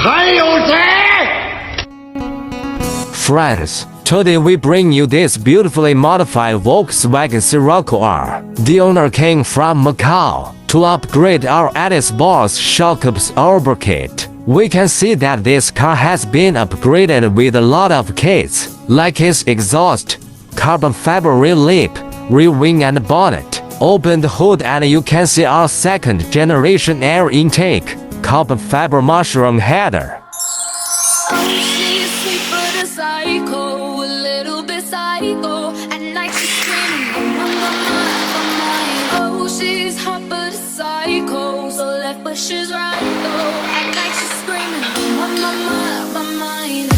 还有谁 Friends, today we bring you this beautifully modified Volkswagen Scirocco R. The owner came from Macau to upgrade our EDDY Boss shock absorber kit. We can see that this car has been upgraded with a lot of kits, like its exhaust, carbon fiber rear lip, rear wing and bonnet. Open the hood and you can see our second generation air intake, carbon fiber mushroom header. She's sweet but a psycho, a little bit psycho. At night she's screaming, oh, she's hot but a psycho, so left but she's right though. At night she's screaming, my mind.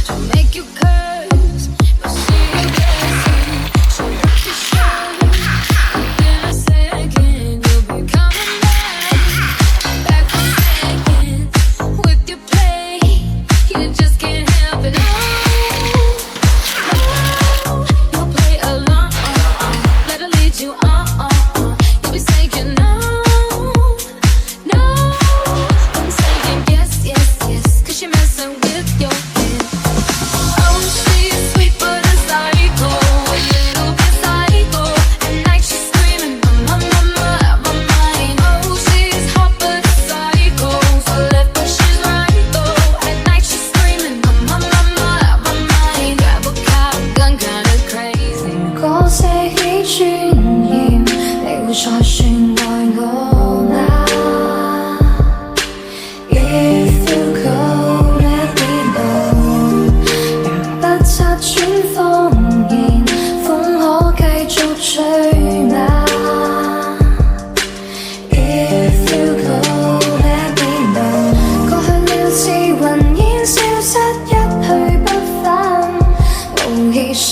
She'll make you curse, but she ain't guessing. She'll make you shine. Within a second, you'll be coming back for seconds with your play. You just can't help it. No, you'll play along. Let her lead you on. You'll be saying no. I'm saying yes, 'cause you're messing with your head. Oh, she's sweet but a psycho, a little bit psycho. At night she's screaming, my mind. Oh, she's hot but a psycho, so left but she's right though. At night she's screaming, my mind. Grab a cop gun, kinda crazy. 如果這幾尊嚴，你會再算愛我嗎 ？If you go, let me know。讓不拆穿謊言，風可繼續吹嗎 ？If you go, let me know。過去了似雲煙消失，一去不返，無意想。